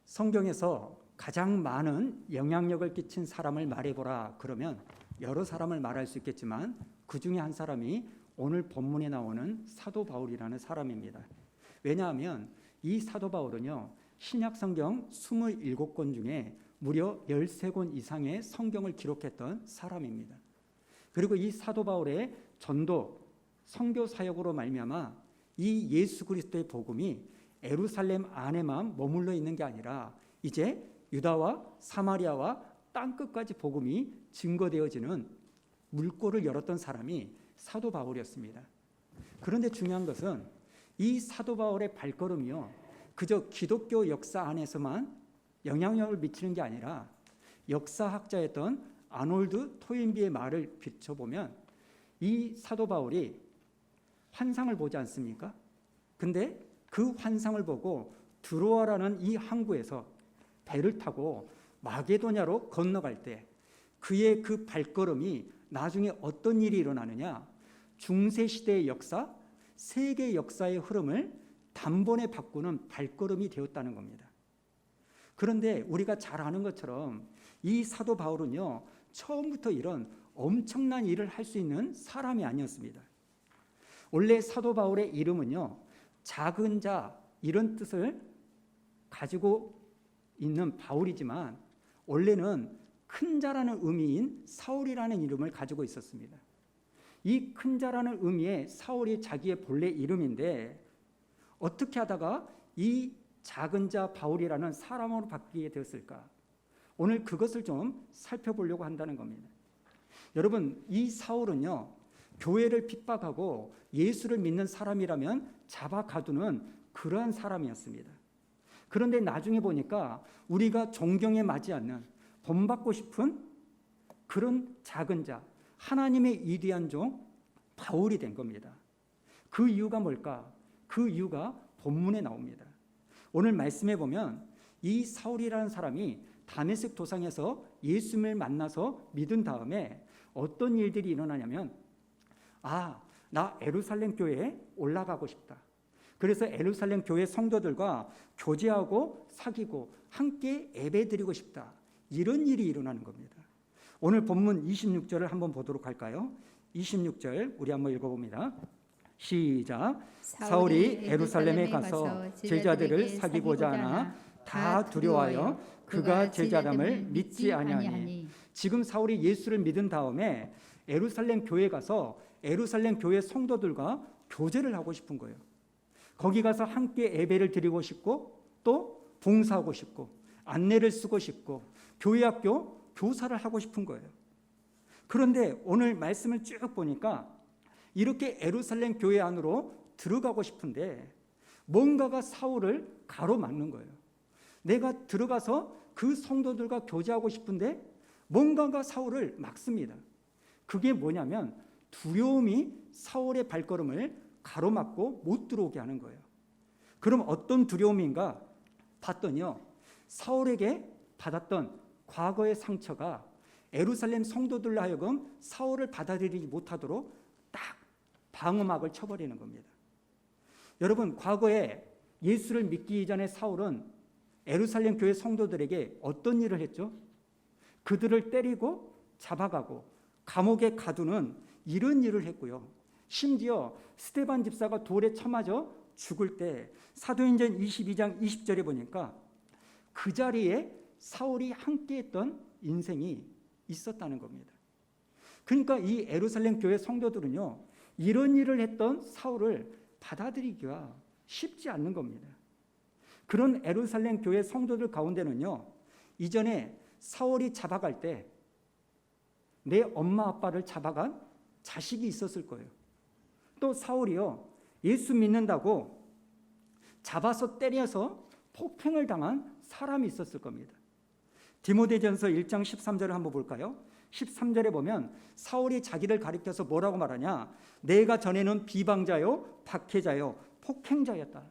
성경에서 가장 많은 영향력을 끼친 사람을 말해보라 그러면 여러 사람을 말할 수 있겠지만 그 중에 한 사람이 오늘 본문에 나오는 사도 바울이라는 사람입니다. 왜냐하면 이 사도 바울은요, 신약 성경 27권 중에 무려 13권 이상의 성경을 기록했던 사람입니다. 그리고 이 사도 바울의 전도, 선교 사역으로 말미암아 이 예수 그리스도의 복음이 예루살렘 안에만 머물러 있는 게 아니라 이제 유다와 사마리아와 땅끝까지 복음이 증거되어지는 물꼬를 열었던 사람이 사도 바울이었습니다. 그런데 중요한 것은 이 사도 바울의 발걸음이요, 그저 기독교 역사 안에서만 영향력을 미치는 게 아니라 역사학자였던 아놀드 토인비의 말을 비춰보면 이 사도 바울이 환상을 보지 않습니까? 근데 그 환상을 보고 드로아라는 이 항구에서 배를 타고 마게도냐로 건너갈 때 그의 그 발걸음이 나중에 어떤 일이 일어나느냐, 중세시대의 역사, 세계 역사의 흐름을 단번에 바꾸는 발걸음이 되었다는 겁니다. 그런데 우리가 잘 아는 것처럼 이 사도 바울은요, 처음부터 이런 엄청난 일을 할 수 있는 사람이 아니었습니다. 원래 사도 바울의 이름은요, 작은 자 이런 뜻을 가지고 있는 바울이지만 원래는 큰 자라는 의미인 사울이라는 이름을 가지고 있었습니다. 이 큰 자라는 의미의 사울이 자기의 본래 이름인데 어떻게 하다가 이 작은 자 바울이라는 사람으로 바뀌게 되었을까? 오늘 그것을 좀 살펴보려고 한다는 겁니다. 여러분, 이 사울은요, 교회를 핍박하고 예수를 믿는 사람이라면 잡아 가두는 그러한 사람이었습니다. 그런데 나중에 보니까 우리가 존경에 맞지 않는, 본받고 싶은 그런 작은 자, 하나님의 위대한 종 바울이 된 겁니다. 그 이유가 뭘까? 그 이유가 본문에 나옵니다. 오늘 말씀해 보면 이 사울이라는 사람이 다메섹 도상에서 예수님을 만나서 믿은 다음에 어떤 일들이 일어나냐면, 나 예루살렘 교회에 올라가고 싶다. 그래서 예루살렘 교회 성도들과 교제하고 사귀고 함께 예배드리고 싶다. 이런 일이 일어나는 겁니다. 오늘 본문 26절을 한번 보도록 할까요? 26절 우리 한번 읽어봅니다. 시작. 사울이 예루살렘에 가서 제자들을 사귀고자 하나 다 두려워하여 그가 제자됨을 믿지 아니하니. 지금 사울이 예수를 믿은 다음에 예루살렘 교회에 가서 예루살렘 교회 성도들과 교제를 하고 싶은 거예요. 거기 가서 함께 예배를 드리고 싶고 또 봉사하고 싶고 안내를 쓰고 싶고 교회 학교 교사를 하고 싶은 거예요. 그런데 오늘 말씀을 쭉 보니까 이렇게 예루살렘 교회 안으로 들어가고 싶은데 뭔가가 사울을 가로막는 거예요. 내가 들어가서 그 성도들과 교제하고 싶은데 뭔가가 사울을 막습니다. 그게 뭐냐면 두려움이 사울의 발걸음을 가로막고 못 들어오게 하는 거예요. 그럼 어떤 두려움인가 봤더니요, 사울에게 받았던 과거의 상처가 예루살렘 성도들로 하여금 사울을 받아들이지 못하도록 딱 방어막을 쳐버리는 겁니다. 여러분, 과거에 예수를 믿기 전에 사울은 예루살렘 교회 성도들에게 어떤 일을 했죠? 그들을 때리고 잡아가고 감옥에 가두는 이런 일을 했고요. 심지어 스데반 집사가 돌에 쳐맞아 죽을 때 사도행전 22장 20절에 보니까 그 자리에 사울이 함께했던 인생이 있었다는 겁니다. 그러니까 이 예루살렘 교회 성도들은요, 이런 일을 했던 사울을 받아들이기가 쉽지 않는 겁니다. 그런 예루살렘 교회 성도들 가운데는요, 이전에 사울이 잡아갈 때 내 엄마 아빠를 잡아간 자식이 있었을 거예요. 또 사울이요, 예수 믿는다고 잡아서 때려서 폭행을 당한 사람이 있었을 겁니다. 디모데전서 1장 13절을 한번 볼까요? 13절에 보면 사울이 자기를 가리켜서 뭐라고 말하냐? 내가 전에는 비방자요, 박해자요, 폭행자였다.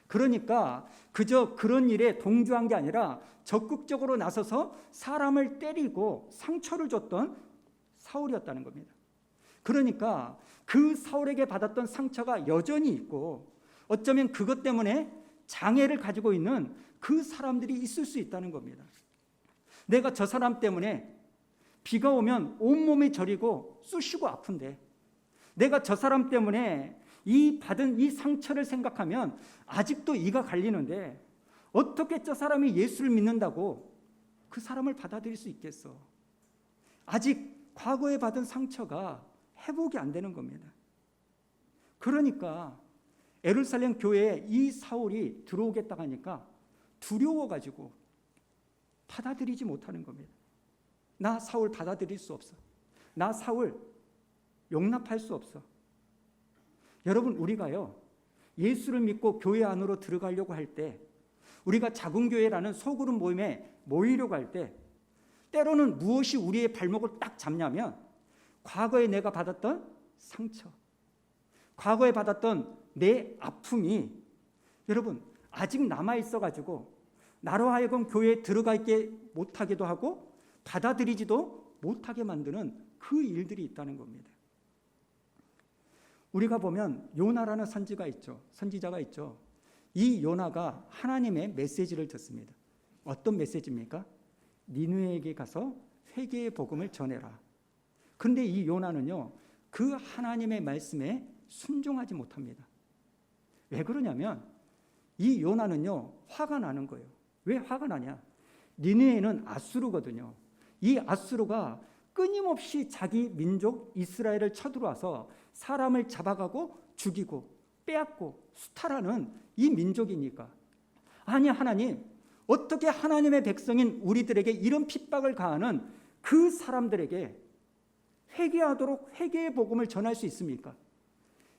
그러니까 그저 그런 일에 동조한 게 아니라 적극적으로 나서서 사람을 때리고 상처를 줬던 사울이었다는 겁니다. 그러니까 그 사울에게 받았던 상처가 여전히 있고 어쩌면 그것 때문에 장애를 가지고 있는 그 사람들이 있을 수 있다는 겁니다. 내가 저 사람 때문에 비가 오면 온몸이 저리고 쑤시고 아픈데, 내가 저 사람 때문에 이 받은 이 상처를 생각하면 아직도 이가 갈리는데, 어떻게 저 사람이 예수를 믿는다고 그 사람을 받아들일 수 있겠어? 아직 과거에 받은 상처가 회복이 안 되는 겁니다. 그러니까 예루살렘 교회에 이 사울이 들어오겠다고 하니까 두려워가지고 받아들이지 못하는 겁니다. 나 사울 받아들일 수 없어. 나 사울 용납할 수 없어. 여러분, 우리가요, 예수를 믿고 교회 안으로 들어가려고 할 때, 우리가 작은 교회라는 소그룹 모임에 모이려고 할 때, 때로는 무엇이 우리의 발목을 딱 잡냐면 과거에 내가 받았던 상처, 과거에 받았던 내 아픔이 여러분 아직 남아있어가지고 나로 하여금 교회에 들어가 있게 못하기도 하고 받아들이지도 못하게 만드는 그 일들이 있다는 겁니다. 우리가 보면 요나라는 선지자가 있죠. 이 요나가 하나님의 메시지를 듣습니다. 어떤 메시지입니까? 니느웨에게 가서 회개의 복음을 전해라. 그런데 이 요나는요, 그 하나님의 말씀에 순종하지 못합니다. 왜 그러냐면 이 요나는요, 화가 나는 거예요. 왜 화가 나냐? 니느웨는 아수르거든요. 이 아수르가 끊임없이 자기 민족 이스라엘을 쳐들어와서 사람을 잡아가고 죽이고 빼앗고 수탈하는 이 민족이니까, 아니 하나님, 어떻게 하나님의 백성인 우리들에게 이런 핍박을 가하는 그 사람들에게 회개하도록 회개의 복음을 전할 수 있습니까?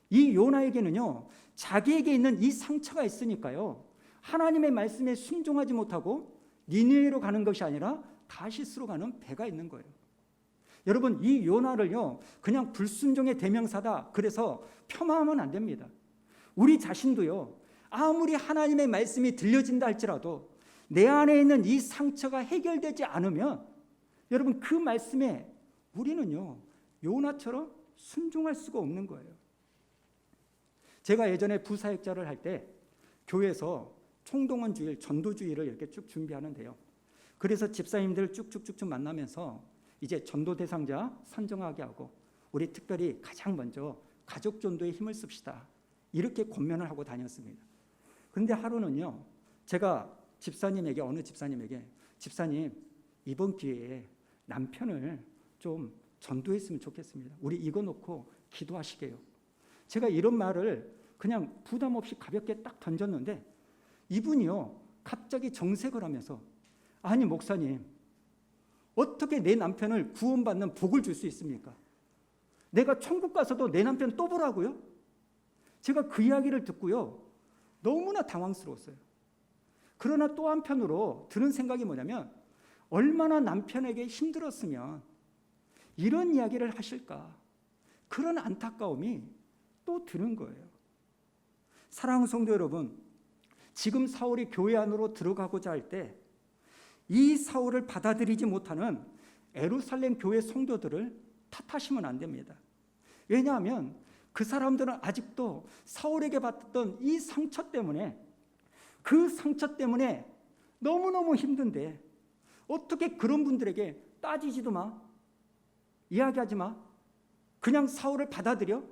이 요나에게는요, 자기에게 있는 이 상처가 있으니까요, 하나님의 말씀에 순종하지 못하고 니느웨로 가는 것이 아니라 다시스로 가는 배가 있는 거예요. 여러분, 이 요나를요, 그냥 불순종의 대명사다 그래서 폄하하면 안 됩니다. 우리 자신도요, 아무리 하나님의 말씀이 들려진다 할지라도 내 안에 있는 이 상처가 해결되지 않으면 여러분 그 말씀에 우리는요, 요나처럼 순종할 수가 없는 거예요. 제가 예전에 부사역자를 할 때 교회에서 총동원 주일, 전도주일을 이렇게 쭉 준비하는데요. 그래서 집사님들 쭉쭉쭉쭉 만나면서 이제 전도 대상자 선정하게 하고, 우리 특별히 가장 먼저 가족 전도에 힘을 씁시다, 이렇게 권면을 하고 다녔습니다. 그런데 하루는요, 제가 어느 집사님에게 집사님, 이번 기회에 남편을 좀 전도했으면 좋겠습니다. 우리 이거 놓고 기도하시게요. 제가 이런 말을 그냥 부담 없이 가볍게 딱 던졌는데 이분이요, 갑자기 정색을 하면서, 아니 목사님, 어떻게 내 남편을 구원받는 복을 줄 수 있습니까? 내가 천국 가서도 내 남편 또 보라고요? 제가 그 이야기를 듣고요, 너무나 당황스러웠어요. 그러나 또 한편으로 드는 생각이 뭐냐면, 얼마나 남편에게 힘들었으면 이런 이야기를 하실까, 그런 안타까움이 또 드는 거예요. 사랑하는 성도 여러분, 지금 사울이 교회 안으로 들어가고자 할 때 이 사울을 받아들이지 못하는 예루살렘 교회 성도들을 탓하시면 안 됩니다. 왜냐하면 그 사람들은 아직도 사울에게 받았던 이 상처 때문에, 그 상처 때문에 너무너무 힘든데 어떻게 그런 분들에게 따지지도 마, 이야기하지 마, 그냥 사울을 받아들여,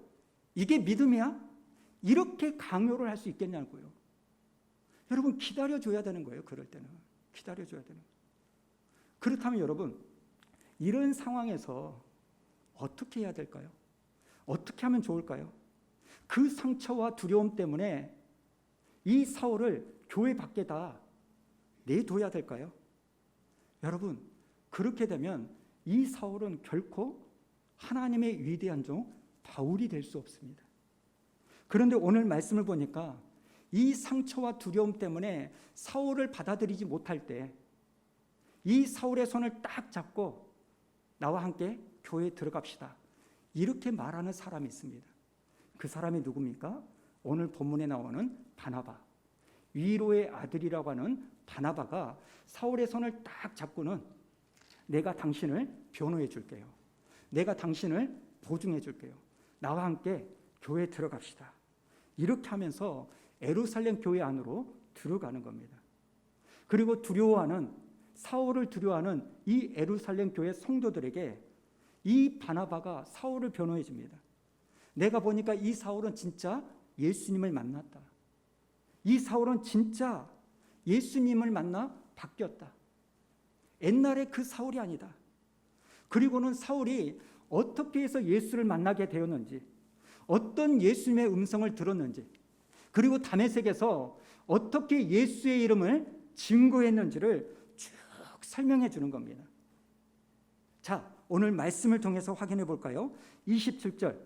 이게 믿음이야? 이렇게 강요를 할 수 있겠냐고요. 여러분, 기다려줘야 되는 거예요. 그럴 때는 기다려줘야 되는 거예요. 그렇다면 여러분, 이런 상황에서 어떻게 해야 될까요? 어떻게 하면 좋을까요? 그 상처와 두려움 때문에 이 사울을 교회 밖에다 내둬야 될까요? 여러분, 그렇게 되면 이 사울은 결코 하나님의 위대한 종 바울이 될 수 없습니다. 그런데 오늘 말씀을 보니까 이 상처와 두려움 때문에 사울을 받아들이지 못할 때 이 사울의 손을 딱 잡고 나와 함께 교회에 들어갑시다, 이렇게 말하는 사람이 있습니다. 그 사람이 누굽니까? 오늘 본문에 나오는 바나바, 위로의 아들이라고 하는 바나바가 사울의 손을 딱 잡고는, 내가 당신을 변호해 줄게요, 내가 당신을 보증해 줄게요, 나와 함께 교회에 들어갑시다, 이렇게 하면서 예루살렘 교회 안으로 들어가는 겁니다. 그리고 사울을 두려워하는 이 예루살렘 교회 성도들에게 이 바나바가 사울을 변호해 줍니다. 내가 보니까 이 사울은 진짜 예수님을 만났다. 이 사울은 진짜 예수님을 만나 바뀌었다. 옛날에 그 사울이 아니다. 그리고는 사울이 어떻게 해서 예수를 만나게 되었는지, 어떤 예수님의 음성을 들었는지, 그리고 다메섹에서 어떻게 예수의 이름을 증거했는지를 쭉 설명해 주는 겁니다. 자, 오늘 말씀을 통해서 확인해 볼까요? 27절.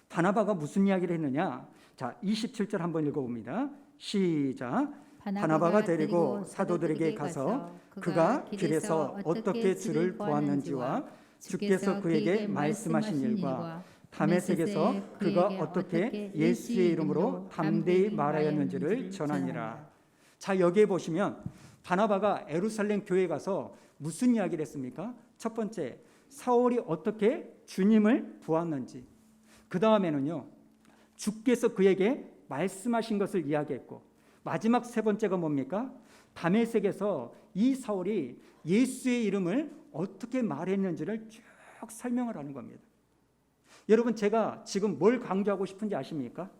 바나바가 무슨 이야기를 했느냐? 자, 27절 한번 읽어봅니다. 시작. 바나바가 데리고 사도들에게 가서 그가 길에서 어떻게 주를 보았는지와 주께서 그에게 말씀하신 일과 다메섹에서 그가 어떻게 예수의 이름으로 담대히 말하였는지를 전하니라. 자, 여기에 보시면 바나바가 예루살렘 교회에 가서 무슨 이야기를 했습니까? 첫 번째, 사울이 어떻게 주님을 보았는지, 그 다음에는요, 주께서 그에게 말씀하신 것을 이야기했고, 마지막 세 번째가 뭡니까? 다메섹에서 이 사울이 예수의 이름을 어떻게 말했는지를 쭉 설명을 하는 겁니다. 여러분, 제가 지금 뭘 강조하고 싶은지 아십니까?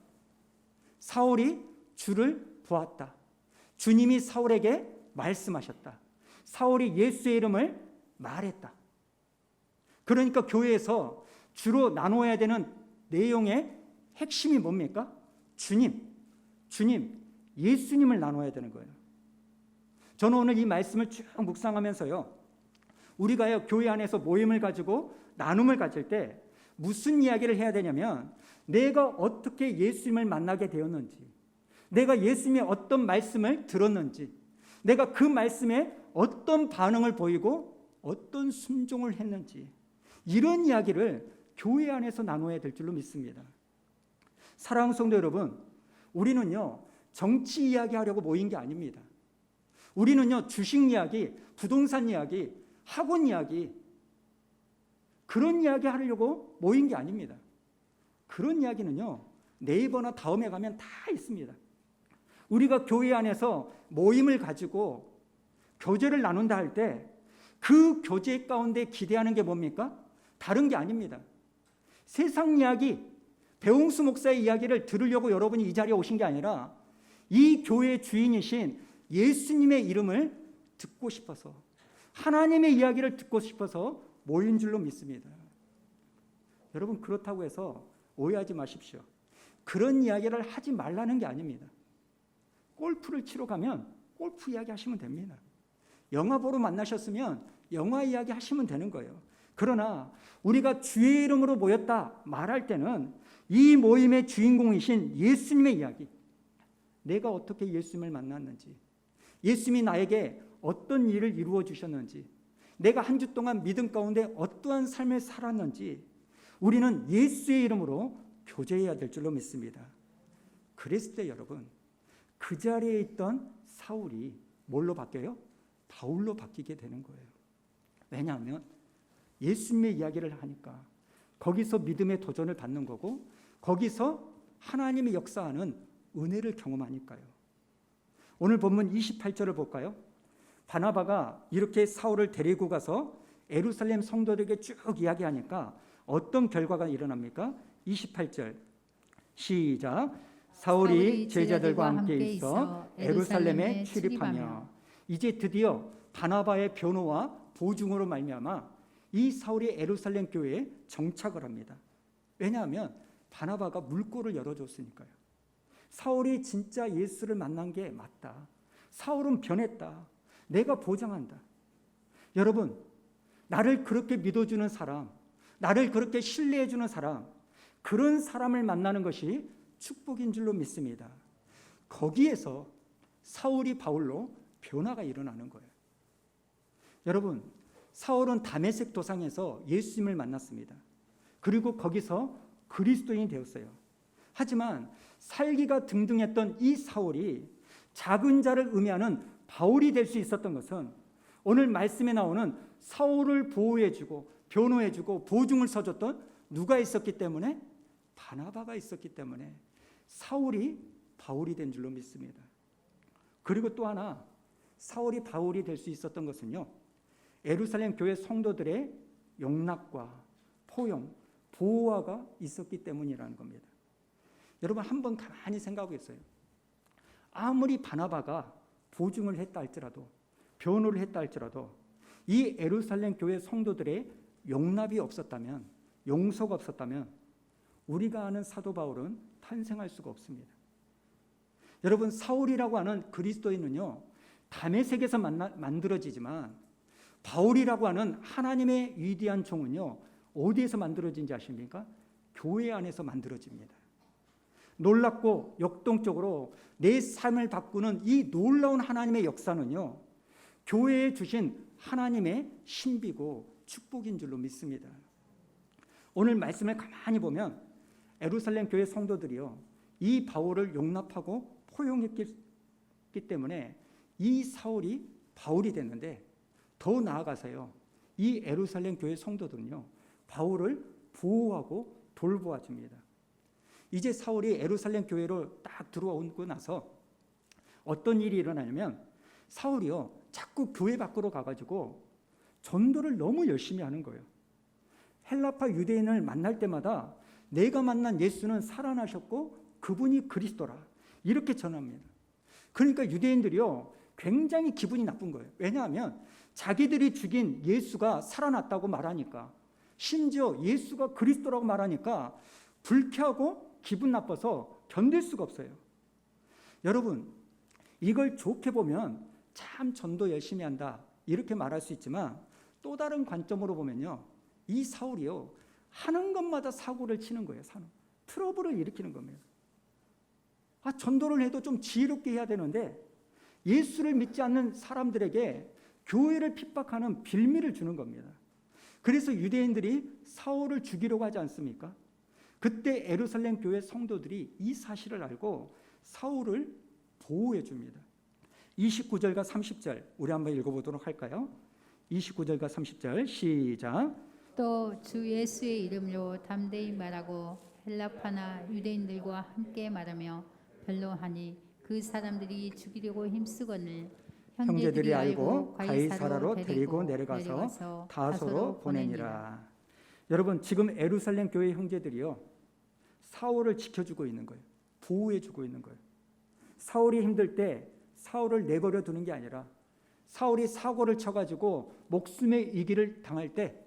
사울이 주를 보았다. 주님이 사울에게 말씀하셨다. 사울이 예수의 이름을 말했다. 그러니까 교회에서 주로 나눠야 되는 내용의 핵심이 뭡니까? 주님, 예수님을 나눠야 되는 거예요. 저는 오늘 이 말씀을 쭉 묵상하면서요, 우리가요 교회 안에서 모임을 가지고 나눔을 가질 때 무슨 이야기를 해야 되냐면, 내가 어떻게 예수님을 만나게 되었는지, 내가 예수님의 어떤 말씀을 들었는지, 내가 그 말씀에 어떤 반응을 보이고 어떤 순종을 했는지, 이런 이야기를 교회 안에서 나눠야 될 줄로 믿습니다. 사랑하는 성도 여러분, 우리는요 정치 이야기 하려고 모인 게 아닙니다. 우리는요 주식 이야기, 부동산 이야기, 학원 이야기, 그런 이야기 하려고 모인 게 아닙니다. 그런 이야기는요 네이버나 다음에 가면 다 있습니다. 우리가 교회 안에서 모임을 가지고 교제를 나눈다 할 때 그 교제 가운데 기대하는 게 뭡니까? 다른 게 아닙니다. 세상 이야기, 배홍수 목사의 이야기를 들으려고 여러분이 이 자리에 오신 게 아니라 이 교회의 주인이신 예수님의 이름을 듣고 싶어서, 하나님의 이야기를 듣고 싶어서 모인 줄로 믿습니다. 여러분, 그렇다고 해서 오해하지 마십시오. 그런 이야기를 하지 말라는 게 아닙니다. 골프를 치러 가면 골프 이야기 하시면 됩니다. 영화 보러 만나셨으면 영화 이야기 하시면 되는 거예요. 그러나 우리가 주의 이름으로 모였다 말할 때는 이 모임의 주인공이신 예수님의 이야기, 내가 어떻게 예수님을 만났는지, 예수님이 나에게 어떤 일을 이루어 주셨는지, 내가 한 주 동안 믿음 가운데 어떠한 삶을 살았는지, 우리는 예수의 이름으로 교제해야 될 줄로 믿습니다. 그랬을 때 여러분, 그 자리에 있던 사울이 뭘로 바뀌어요? 바울로 바뀌게 되는 거예요. 왜냐하면 예수님의 이야기를 하니까 거기서 믿음의 도전을 받는 거고, 거기서 하나님의 역사하는 은혜를 경험하니까요. 오늘 본문 28절을 볼까요? 바나바가 이렇게 사울을 데리고 가서 예루살렘 성도들에게 쭉 이야기하니까 어떤 결과가 일어납니까? 28절 시작. 사울이 제자들과 함께 있어 예루살렘에 출입하며, 이제 드디어 바나바의 변호와 보증으로 말미암아 이 사울이 예루살렘 교회에 정착을 합니다. 왜냐하면 바나바가 물꼬를 열어줬으니까요. 사울이 진짜 예수를 만난 게 맞다. 사울은 변했다. 내가 보장한다. 여러분, 나를 그렇게 믿어주는 사람, 나를 그렇게 신뢰해주는 사람, 그런 사람을 만나는 것이 축복인 줄로 믿습니다. 거기에서 사울이 바울로 변화가 일어나는 거예요. 여러분, 사울은 다메섹 도상에서 예수님을 만났습니다. 그리고 거기서 그리스도인이 되었어요. 하지만 살기가 등등했던 이 사울이 작은 자를 의미하는 바울이 될 수 있었던 것은 오늘 말씀에 나오는 사울을 보호해주고 변호해주고 보증을 서줬던 누가 있었기 때문에? 바나바가 있었기 때문에 사울이 바울이 된 줄로 믿습니다. 그리고 또 하나 사울이 바울이 될 수 있었던 것은요, 예루살렘 교회 성도들의 용납과 포용, 보호화가 있었기 때문이라는 겁니다. 여러분 한번 가만히 생각해 보세요. 아무리 바나바가 보증을 했다 할지라도, 변호를 했다 할지라도 이 예루살렘 교회 성도들의 용납이 없었다면, 용서가 없었다면 우리가 아는 사도 바울은 탄생할 수가 없습니다. 여러분 사울이라고 하는 그리스도인은요, 다메섹에서 만들어지지만 바울이라고 하는 하나님의 위대한 종은요, 어디에서 만들어진지 아십니까? 교회 안에서 만들어집니다. 놀랍고 역동적으로 내 삶을 바꾸는 이 놀라운 하나님의 역사는요, 교회에 주신 하나님의 신비고 축복인 줄로 믿습니다. 오늘 말씀을 가만히 보면 예루살렘 교회 성도들이요, 이 바울을 용납하고 포용했기 때문에 이 사울이 바울이 됐는데, 더 나아가서요, 이 예루살렘 교회 성도들은요, 바울을 보호하고 돌보아 줍니다. 이제 사울이 예루살렘 교회로 딱 들어오고 나서 어떤 일이 일어나냐면, 사울이요 자꾸 교회 밖으로 가가지고 전도를 너무 열심히 하는 거예요. 헬라파 유대인을 만날 때마다 내가 만난 예수는 살아나셨고 그분이 그리스도라, 이렇게 전합니다. 그러니까 유대인들이요 굉장히 기분이 나쁜 거예요. 왜냐하면 자기들이 죽인 예수가 살아났다고 말하니까, 심지어 예수가 그리스도라고 말하니까 불쾌하고 기분 나빠서 견딜 수가 없어요. 여러분 이걸 좋게 보면 참 전도 열심히 한다 이렇게 말할 수 있지만, 또 다른 관점으로 보면요, 이 사울이요 하는 것마다 사고를 치는 거예요. 트러블을 일으키는 겁니다. 전도를 해도 좀 지혜롭게 해야 되는데 예수를 믿지 않는 사람들에게 교회를 핍박하는 빌미를 주는 겁니다. 그래서 유대인들이 사울을 죽이려고 하지 않습니까? 그때 예루살렘 교회 성도들이 이 사실을 알고 사울을 보호해 줍니다. 29절과 30절 우리 한번 읽어보도록 할까요? 29절과 30절 시작. 또 주 예수의 이름으로 담대히 말하고 헬라파나 유대인들과 함께 말하며 변론하니 그 사람들이 죽이려고 힘쓰거늘 형제들이 알고 가이사라로 데리고 내려가서 다소로 보내니라. 여러분 지금 예루살렘 교회 형제들이요 사울을 지켜주고 있는 거예요. 보호해주고 있는 거예요. 사울이 힘들 때 사울을 내버려 두는 게 아니라, 사울이 사고를 쳐가지고 목숨의 위기를 당할 때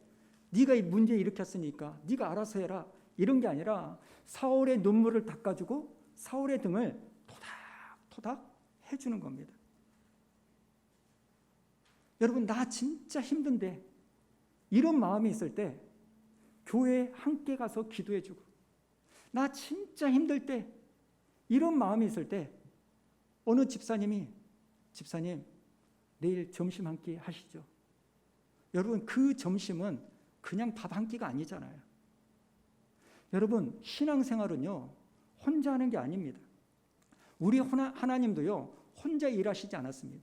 네가 이 문제 일으켰으니까 네가 알아서 해라, 이런 게 아니라 사울의 눈물을 닦아주고 사울의 등을 토닥토닥 해주는 겁니다. 여러분 나 진짜 힘든데 이런 마음이 있을 때 교회에 함께 가서 기도해주고, 나 진짜 힘들 때 이런 마음이 있을 때 어느 집사님 내일 점심 한 끼 하시죠. 여러분 그 점심은 그냥 밥 한 끼가 아니잖아요. 여러분 신앙생활은요 혼자 하는 게 아닙니다. 우리 하나님도요 혼자 일하시지 않았습니다.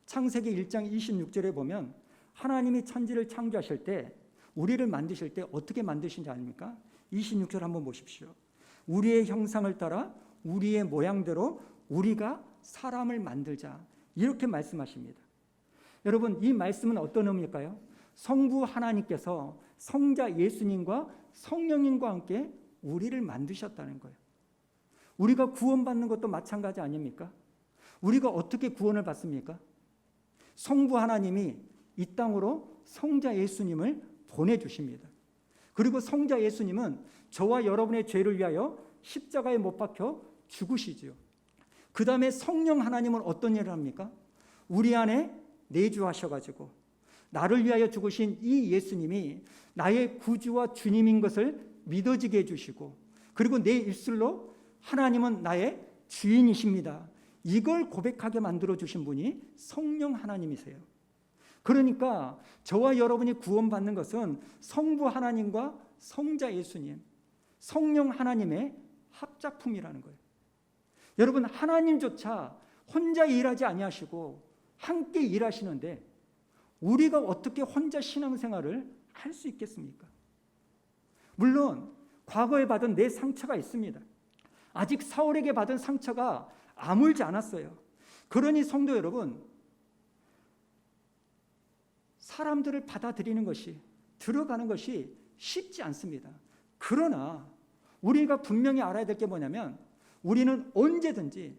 창세기 1장 26절에 보면 하나님이 천지를 창조하실 때, 우리를 만드실 때 어떻게 만드신지 아닙니까? 26절 한번 보십시오. 우리의 형상을 따라 우리의 모양대로 우리가 사람을 만들자, 이렇게 말씀하십니다. 여러분 이 말씀은 어떤 의미일까요? 성부 하나님께서 성자 예수님과 성령님과 함께 우리를 만드셨다는 거예요. 우리가 구원받는 것도 마찬가지 아닙니까? 우리가 어떻게 구원을 받습니까? 성부 하나님이 이 땅으로 성자 예수님을 보내주십니다. 그리고 성자 예수님은 저와 여러분의 죄를 위하여 십자가에 못 박혀 죽으시지요. 그 다음에 성령 하나님은 어떤 일을 합니까? 우리 안에 내주하셔가지고 나를 위하여 죽으신 이 예수님이 나의 구주와 주님인 것을 믿어지게 해주시고, 그리고 내 입술로 하나님은 나의 주인이십니다, 이걸 고백하게 만들어주신 분이 성령 하나님이세요. 그러니까 저와 여러분이 구원받는 것은 성부 하나님과 성자 예수님, 성령 하나님의 합작품이라는 거예요. 여러분 하나님조차 혼자 일하지 아니하시고 함께 일하시는데 우리가 어떻게 혼자 신앙생활을 할 수 있겠습니까? 물론 과거에 받은 내 상처가 있습니다. 아직 사울에게 받은 상처가 아물지 않았어요. 그러니 성도 여러분, 사람들을 받아들이는 것이, 들어가는 것이 쉽지 않습니다. 그러나 우리가 분명히 알아야 될 게 뭐냐면, 우리는 언제든지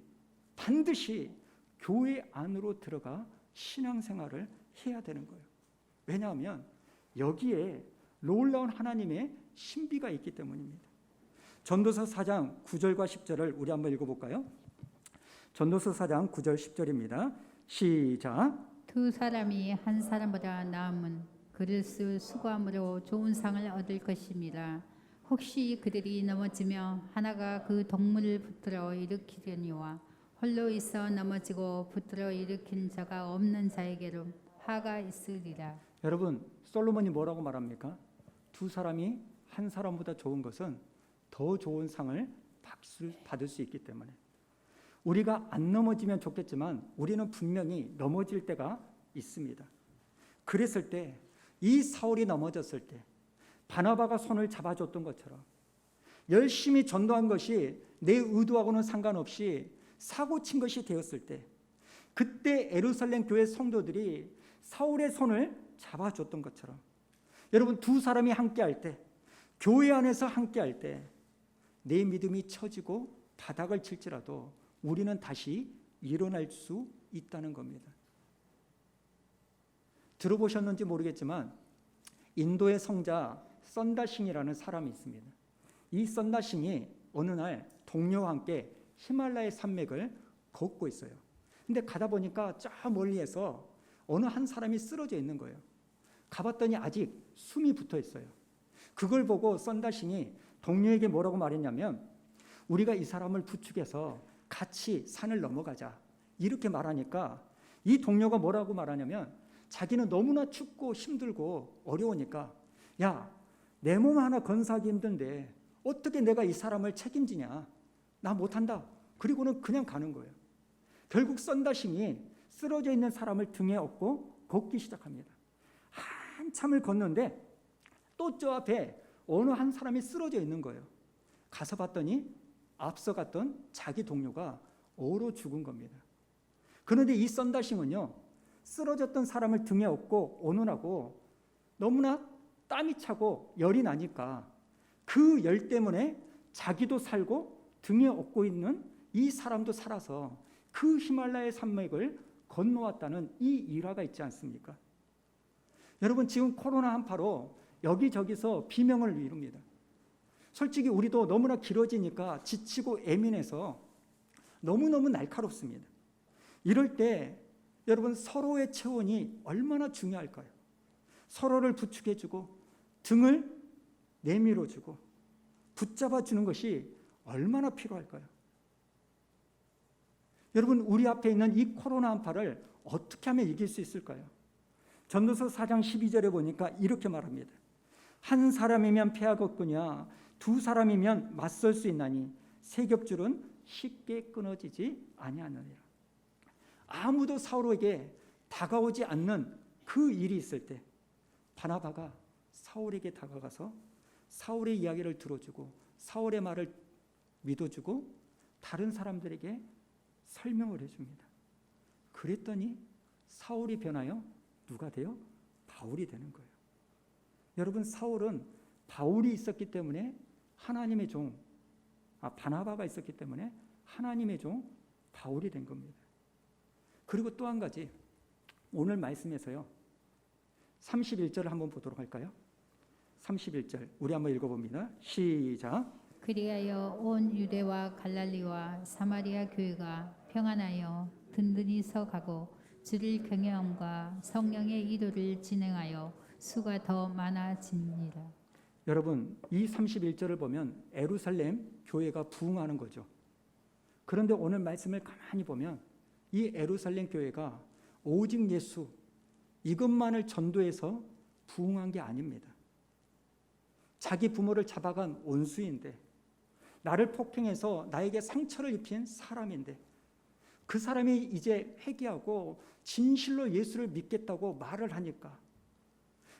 반드시 교회 안으로 들어가 신앙생활을 해야 되는 거예요. 왜냐하면 여기에 놀라운 하나님의 신비가 있기 때문입니다. 전도서 4장 9절과 10절을 우리 한번 읽어볼까요? 전도서 4장 9절 10절입니다. 시작. 두 사람이 한 사람보다 나음은 그를 쓸 수고함으로 좋은 상을 얻을 것입니다. 혹시 그들이 넘어지며 하나가 그 동물을 붙들어 일으키려니와 홀로 있어 넘어지고 붙들어 일으킨 자가 없는 자에게로 하가 있으리라. 여러분, 솔로몬이 뭐라고 말합니까? 두 사람이 한 사람보다 좋은 것은 더 좋은 상을 받을 수 있기 때문에. 우리가 안 넘어지면 좋겠지만 우리는 분명히 넘어질 때가 있습니다. 그랬을 때, 이 사울이 넘어졌을 때 바나바가 손을 잡아줬던 것처럼 열심히 전도한 것이 내 의도하고는 상관없이 사고 친 것이 되었을 때, 그때 예루살렘 교회 성도들이 사울의 손을 잡아줬던 것처럼, 여러분, 두 사람이 함께할 때, 교회 안에서 함께할 때 내 믿음이 처지고 바닥을 칠지라도 우리는 다시 일어날 수 있다는 겁니다. 들어보셨는지 모르겠지만 인도의 성자 썬다싱이라는 사람이 있습니다. 이 썬다싱이 어느 날 동료와 함께 히말라야 산맥을 걷고 있어요. 근데 가다 보니까 저 멀리에서 어느 한 사람이 쓰러져 있는 거예요. 가봤더니 아직 숨이 붙어 있어요. 그걸 보고 썬다싱이 동료에게 뭐라고 말했냐면, 우리가 이 사람을 부축해서 같이 산을 넘어가자, 이렇게 말하니까 이 동료가 뭐라고 말하냐면, 자기는 너무나 춥고 힘들고 어려우니까, 야, 내 몸 하나 건사하기 힘든데 어떻게 내가 이 사람을 책임지냐, 나 못한다. 그리고는 그냥 가는 거예요. 결국 썬다싱이 쓰러져 있는 사람을 등에 업고 걷기 시작합니다. 한참을 걷는데 또 저 앞에 어느 한 사람이 쓰러져 있는 거예요. 가서 봤더니 앞서 갔던 자기 동료가 얼어 죽은 겁니다. 그런데 이 썬다싱은요, 쓰러졌던 사람을 등에 업고 오느라고 너무나 땀이 차고 열이 나니까 그 열 때문에 자기도 살고 등에 업고 있는 이 사람도 살아서 그 히말라야 산맥을 건너왔다는 이 일화가 있지 않습니까? 여러분, 지금 코로나 한파로 여기저기서 비명을 이룹니다. 솔직히 우리도 너무나 길어지니까 지치고 예민해서 너무너무 날카롭습니다. 이럴 때 여러분, 서로의 체온이 얼마나 중요할까요? 서로를 부축해주고 등을 내밀어주고 붙잡아주는 것이 얼마나 필요할까요? 여러분, 우리 앞에 있는 이 코로나 한파를 어떻게 하면 이길 수 있을까요? 전도서 4장 12절에 보니까 이렇게 말합니다. 한 사람이면 패하겠거냐, 두 사람이면 맞설 수 있나니 세 겹줄은 쉽게 끊어지지 아니하느니라. 아무도 사울에게 다가오지 않는 그 일이 있을 때 바나바가 사울에게 다가가서 사울의 이야기를 들어주고 사울의 말을 믿어주고 다른 사람들에게 설명을 해줍니다. 그랬더니 사울이 변하여 누가 돼요? 바울이 되는 거예요. 여러분, 사울은 바울이 있었기 때문에 하나님의 종, 바나바가 있었기 때문에 하나님의 종 바울이 된 겁니다. 그리고 또 한 가지, 오늘 말씀에서요, 31절을 한번 보도록 할까요? 31절 우리 한번 읽어봅니다. 시작. 그리하여 온 유대와 갈릴리와 사마리아 교회가 평안하여 든든히 서가고 주를 경외함과 성령의 이도를 진행하여 수가 더 많아집니다. 여러분, 이 31절을 보면 예루살렘 교회가 부흥하는 거죠. 그런데 오늘 말씀을 가만히 보면 이 예루살렘 교회가 오직 예수 이것만을 전도해서 부흥한 게 아닙니다. 자기 부모를 잡아간 원수인데, 나를 폭행해서 나에게 상처를 입힌 사람인데, 그 사람이 이제 회개하고 진실로 예수를 믿겠다고 말을 하니까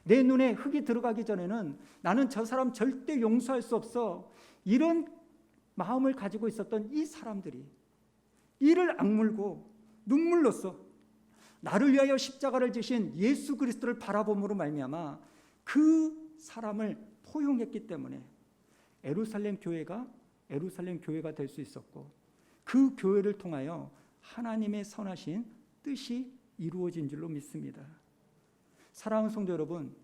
내 눈에 흙이 들어가기 전에는 나는 저 사람 절대 용서할 수 없어, 이런 마음을 가지고 있었던 이 사람들이 이를 악물고 눈물로써 나를 위하여 십자가를 지신 예수 그리스도를 바라봄으로 말미암아 그 사람을 포용했기 때문에 예루살렘 교회가 될 수 있었고, 그 교회를 통하여 하나님의 선하신 뜻이 이루어진 줄로 믿습니다. 사랑하는 성도 여러분,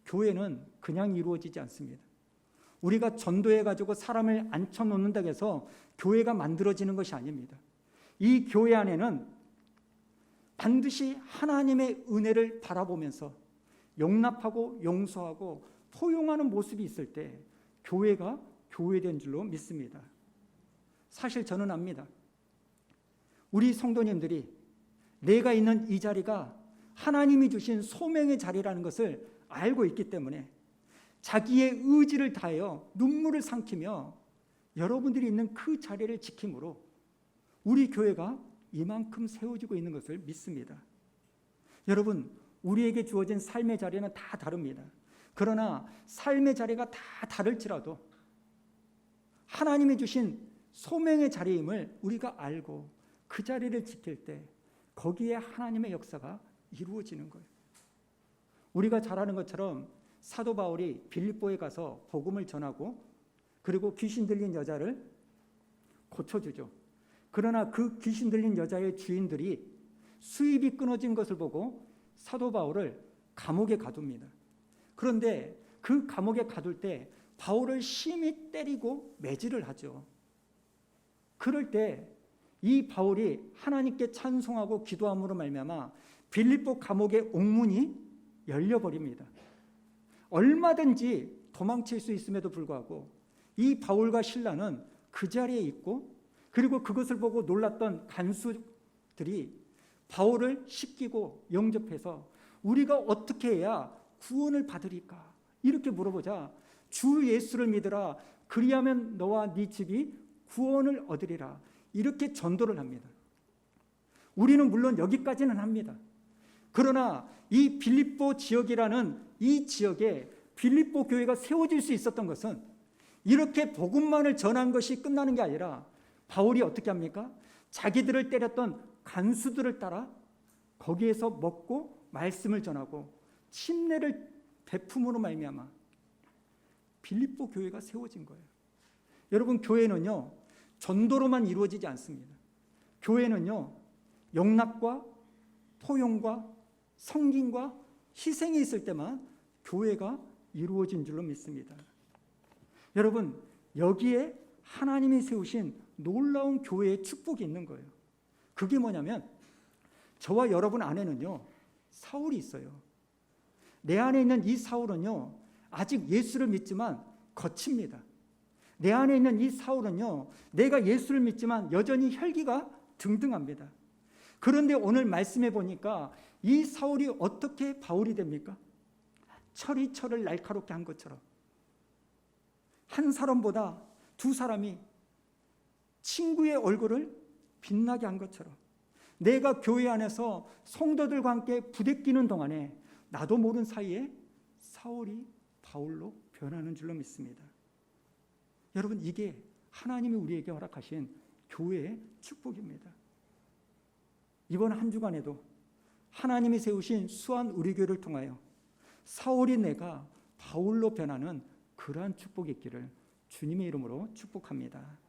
교회는 그냥 이루어지지 않습니다. 우리가 전도해가지고 사람을 앉혀놓는다고 해서 교회가 만들어지는 것이 아닙니다. 이 교회 안에는 반드시 하나님의 은혜를 바라보면서 용납하고 용서하고 포용하는 모습이 있을 때 교회가 교회된 줄로 믿습니다. 사실 저는 압니다. 우리 성도님들이 내가 있는 이 자리가 하나님이 주신 소명의 자리라는 것을 알고 있기 때문에 자기의 의지를 다하여 눈물을 삼키며 여러분들이 있는 그 자리를 지킴으로 우리 교회가 이만큼 세워지고 있는 것을 믿습니다. 여러분, 우리에게 주어진 삶의 자리는 다 다릅니다. 그러나 삶의 자리가 다 다를지라도 하나님이 주신 소명의 자리임을 우리가 알고 그 자리를 지킬 때 거기에 하나님의 역사가 이루어지는 거예요. 우리가 잘 아는 것처럼 사도 바울이 빌립보에 가서 복음을 전하고 그리고 귀신 들린 여자를 고쳐주죠. 그러나 그 귀신 들린 여자의 주인들이 수입이 끊어진 것을 보고 사도 바울을 감옥에 가둡니다. 그런데 그 감옥에 가둘 때 바울을 심히 때리고 매질을 하죠. 그럴 때 이 바울이 하나님께 찬송하고 기도함으로 말미암아 빌립보 감옥의 옥문이 열려버립니다. 얼마든지 도망칠 수 있음에도 불구하고 이 바울과 실라는 그 자리에 있고, 그리고 그것을 보고 놀랐던 간수들이 바울을 씻기고 영접해서 우리가 어떻게 해야 구원을 받으리까 이렇게 물어보자 주 예수를 믿으라, 그리하면 너와 네 집이 구원을 얻으리라, 이렇게 전도를 합니다. 우리는 물론 여기까지는 합니다. 그러나 이 빌립보 지역이라는 이 지역에 빌립보 교회가 세워질 수 있었던 것은 이렇게 복음만을 전한 것이 끝나는 게 아니라 바울이 어떻게 합니까? 자기들을 때렸던 간수들을 따라 거기에서 먹고 말씀을 전하고 침례를 베품으로 말미암아 빌립보 교회가 세워진 거예요. 여러분, 교회는요 전도로만 이루어지지 않습니다. 교회는요 용납과 포용과 섬김과 희생이 있을 때만 교회가 이루어진 줄로 믿습니다. 여러분, 여기에 하나님이 세우신 놀라운 교회의 축복이 있는 거예요. 그게 뭐냐면 저와 여러분 안에는요 사울이 있어요. 내 안에 있는 이 사울은요 아직 예수를 믿지만 거칩니다. 내 안에 있는 이 사울은요 내가 예수를 믿지만 여전히 혈기가 등등합니다. 그런데 오늘 말씀해 보니까 이 사울이 어떻게 바울이 됩니까? 철이 철을 날카롭게 한 것처럼 한 사람보다 두 사람이 친구의 얼굴을 빛나게 한 것처럼 내가 교회 안에서 성도들과 함께 부대끼는 동안에 나도 모르는 사이에 사울이 바울로 변하는 줄로 믿습니다. 여러분, 이게 하나님이 우리에게 허락하신 교회의 축복입니다. 이번 한 주간에도 하나님이 세우신 수완 우리 교회를 통하여 사울이 내가 바울로 변하는 그러한 축복이 있기를 주님의 이름으로 축복합니다.